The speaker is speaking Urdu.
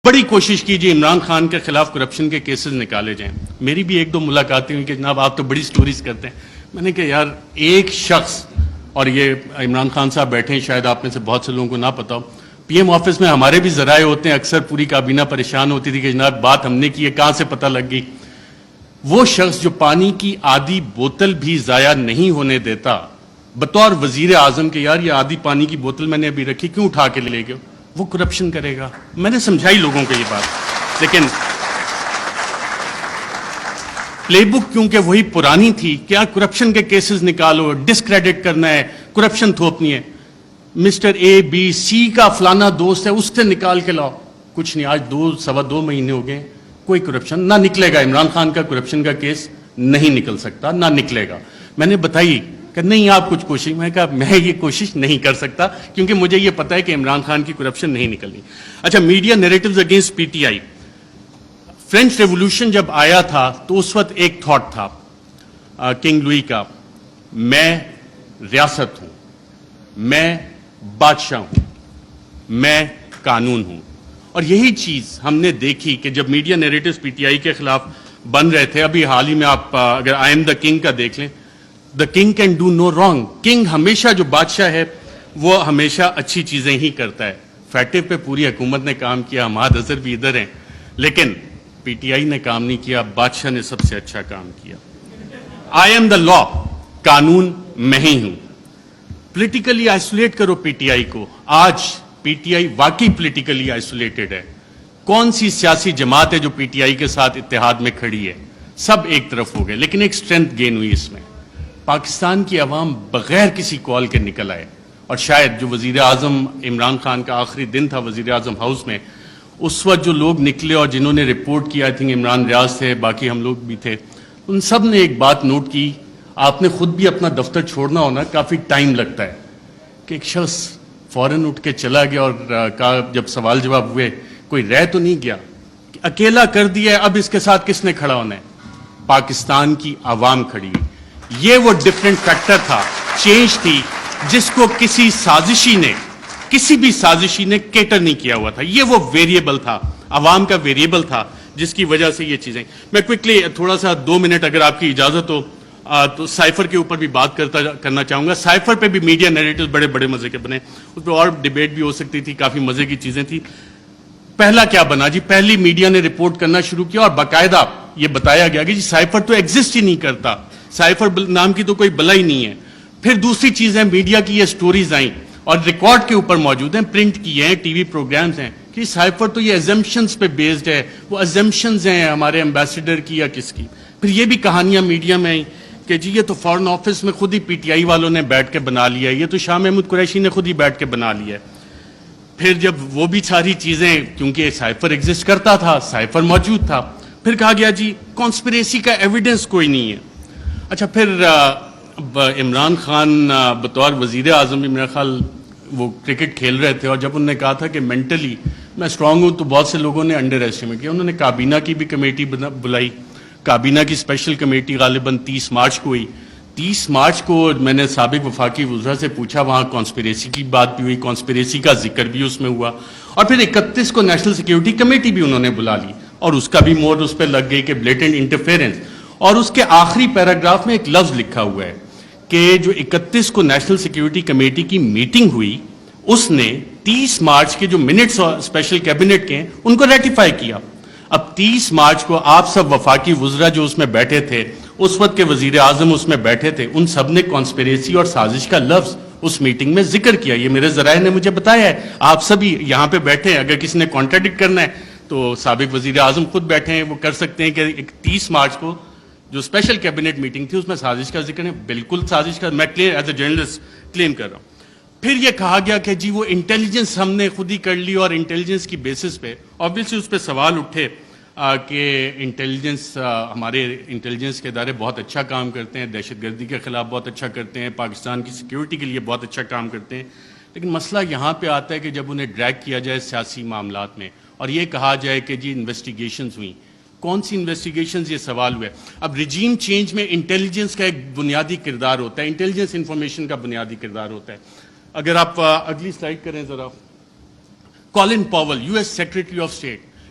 بڑی کوشش کیجیے عمران خان کے خلاف کرپشن کے کیسز نکالے جائیں. میری بھی ایک دو ملاقاتیں ہوئی کہ جناب آپ تو بڑی سٹوریز کرتے ہیں. میں نے کہا یار ایک شخص, اور یہ عمران خان صاحب بیٹھے ہیں, شاید آپ میں سے بہت سے لوگوں کو نہ پتا ہو, پی ایم آفس میں ہمارے بھی ذرائع ہوتے ہیں, اکثر پوری کابینہ پریشان ہوتی تھی کہ جناب بات ہم نے کی ہے, کہاں سے پتہ لگ گئی. وہ شخص جو پانی کی آدھی بوتل بھی ضائع نہیں ہونے دیتا بطور وزیر اعظم کے, یار یہ آدھی پانی کی بوتل میں نے ابھی رکھی, کیوں اٹھا کے لے گئے, وہ کرپشن کرے گا. میں نے سمجھائی لوگوں کو یہ بات, لیکن پلے بک کیونکہ وہی پرانی تھی, کیا کرپشن کے کیسز نکالو, ڈسکریڈٹ کرنا ہے, کرپشن تھوپنی ہے. مسٹر اے بی سی کا فلانا دوست ہے, اس سے نکال کے لاؤ, کچھ نہیں. آج 2-2.25 مہینے ہو گئے, کوئی کرپشن نہ نکلے گا. عمران خان کا کرپشن کا کیس نہیں نکل سکتا, نہ نکلے گا. میں نے بتائی کہ نہیں آپ کچھ کوشش, میں کہا میں یہ کوشش نہیں کر سکتا کیونکہ مجھے یہ پتا ہے کہ عمران خان کی کرپشن نہیں نکلنی. اچھا, media narratives against PTI. French revolution جب آیا تھا تو اس وقت ایک تھاٹ تھا کنگ لوئی کا, میں ریاست ہوں, میں بادشاہ ہوں, میں قانون ہوں. اور یہی چیز ہم نے دیکھی کہ جب media narratives P T I کے خلاف بن رہے تھے, ابھی حال ہی میں آپ اگر آئی ایم دا کنگ کا دیکھ لیں, the king can do no wrong. King ہمیشہ, جو بادشاہ ہے وہ ہمیشہ اچھی چیزیں ہی کرتا ہے. فیٹو پہ پوری حکومت نے کام کیا, حماد اظہر بھی ادھر ہیں, لیکن پی ٹی آئی نے کام نہیں کیا, بادشاہ نے سب سے اچھا کام کیا. آئی ایم دا لا, قانون میں ہی ہوں. پولیٹیکلی آئسولیٹ کرو پی ٹی آئی کو. آج پی ٹی آئی واقعی پولیٹیکلی آئسولیٹڈ ہے. کون سی سیاسی جماعت ہے جو پی ٹی آئی کے ساتھ اتحاد میں کھڑی ہے؟ سب ایک طرف ہو گئے, لیکن ایک سٹرینتھ گین ہوئی اس میں. پاکستان کی عوام بغیر کسی کال کے نکل آئے, اور شاید جو وزیر اعظم عمران خان کا آخری دن تھا وزیر اعظم ہاؤس میں, اس وقت جو لوگ نکلے اور جنہوں نے رپورٹ کیا, آئی تھنک عمران ریاض تھے, باقی ہم لوگ بھی تھے, ان سب نے ایک بات نوٹ کی. آپ نے خود بھی اپنا دفتر چھوڑنا ہونا, کافی ٹائم لگتا ہے, کہ ایک شخص فوراً اٹھ کے چلا گیا اور کہا, جب سوال جواب ہوئے, کوئی رہ تو نہیں گیا, کہ اکیلا کر دیا ہے, اب اس کے ساتھ کس نے کھڑا ہونا ہے؟ پاکستان کی عوام کھڑی. یہ وہ ڈفرینٹ فیکٹر تھا, چینج تھی, جس کو کسی سازشی نے, کسی بھی سازشی نے کیٹر نہیں کیا ہوا تھا. یہ وہ ویریبل تھا, عوام کا ویریبل تھا, جس کی وجہ سے یہ چیزیں. میں کوئکلی تھوڑا سا 2 منٹ اگر آپ کی اجازت ہو تو سائفر کے اوپر بھی بات کرنا چاہوں گا. سائفر پہ بھی میڈیا نیریٹوز بڑے بڑے مزے کے بنے, اس پہ اور ڈیبیٹ بھی ہو سکتی تھی, کافی مزے کی چیزیں تھی. پہلا کیا بنا جی, پہلی میڈیا نے رپورٹ کرنا شروع کیا اور باقاعدہ یہ بتایا گیا کہ جی سائفر تو ایگزسٹ ہی نہیں کرتا, سائفر نام کی تو کوئی بلا ہی نہیں ہے. پھر دوسری چیز ہے, میڈیا کی یہ سٹوریز آئیں اور ریکارڈ کے اوپر موجود ہیں, پرنٹ کیے ہیں, ٹی وی پروگرامز ہیں, کہ سائفر تو یہ ایزمپشنز پہ بیسڈ ہے. وہ ایزمپشنز ہیں ہمارے ایمبیسڈر کی یا کس کی. پھر یہ بھی کہانیاں میڈیا میں آئیں کہ جی یہ تو فارن آفس میں خود ہی پی ٹی آئی والوں نے بیٹھ کے بنا لیا ہے, یہ تو شاہ محمود قریشی نے خود ہی بیٹھ کے بنا لیا ہے. پھر جب وہ بھی ساری چیزیں, کیونکہ سائفر ایگزسٹ کرتا تھا, سائفر موجود تھا, پھر کہا گیا جی کانسپریسی کا ایویڈنس کوئی نہیں ہے. اچھا, پھر عمران خان بطور وزیر اعظم بھی میرا خیال وہ کرکٹ کھیل رہے تھے, اور جب انہوں نے کہا تھا کہ مینٹلی میں اسٹرانگ ہوں, تو بہت سے لوگوں نے انڈر ایسٹیمیٹ کیا. انہوں نے کابینہ کی بھی کمیٹی بلائی, کابینہ کی اسپیشل کمیٹی غالباً 30 مارچ کو ہوئی. 30 مارچ کو میں نے سابق وفاقی وزراء سے پوچھا, وہاں کانسپریسی کی بات بھی ہوئی, کانسپریسی کا ذکر بھی اس میں ہوا, اور پھر 31 کو نیشنل سیکیورٹی کمیٹی بھی انہوں نے بلا لی, اور اس کا بھی مور اس پہ لگ گئی کہ بلیٹنٹ انٹرفیرنس. اور اس کے آخری پیراگراف میں ایک لفظ لکھا ہوا ہے کہ جو 31 کو نیشنل سیکیورٹی کمیٹی کی میٹنگ ہوئی, اس نے 30 مارچ کے جو منٹس اسپیشل کیبنٹ کے ہیں ان کو ریٹیفائی کیا. اب 30 مارچ کو آپ سب وفاقی وزراء جو اس میں بیٹھے تھے, اس وقت کے وزیر اعظم اس میں بیٹھے تھے, ان سب نے کانسپریسی اور سازش کا لفظ اس میٹنگ میں ذکر کیا. یہ میرے ذرائع نے مجھے بتایا ہے, آپ سبھی یہاں پہ بیٹھے ہیں, اگر کسی نے کانٹراڈکٹ کرنا ہے تو سابق وزیر اعظم خود بیٹھے ہیں, وہ کر سکتے ہیں کہ 30 مارچ کو جو اسپیشل کیبنٹ میٹنگ تھی اس میں سازش کا ذکر ہے. بالکل سازش کا, میں ایز اے جرنلسٹ کلیم کر رہا ہوں. پھر یہ کہا گیا کہ جی وہ انٹیلیجنس ہم نے خود ہی کر لی, اور انٹیلیجنس کی بیسس پہ آبویسلی اس پہ سوال اٹھے کہ انٹیلیجنس, ہمارے انٹیلیجنس کے ادارے بہت اچھا کام کرتے ہیں, دہشت گردی کے خلاف بہت اچھا کرتے ہیں, پاکستان کی سیکیورٹی کے لیے بہت اچھا کام کرتے ہیں. لیکن مسئلہ یہاں پہ آتا ہے کہ جب انہیں ڈریگ کیا جائے سیاسی معاملات میں, اور یہ کہا جائے کہ جی انویسٹیگیشنز ہوئیں, کون سی انویسٹیگیشنز, یہ سوال ہوئے. اب ریجیم چینج میں انٹیلیجنس کا ایک بنیادی کردار ہوتا ہے, انٹیلیجنس انفارمیشن کا بنیادی کردار ہوتا ہے. اگر آپ اگلی سلائڈ کریں ذرا, Colin Powell, US secretary of state,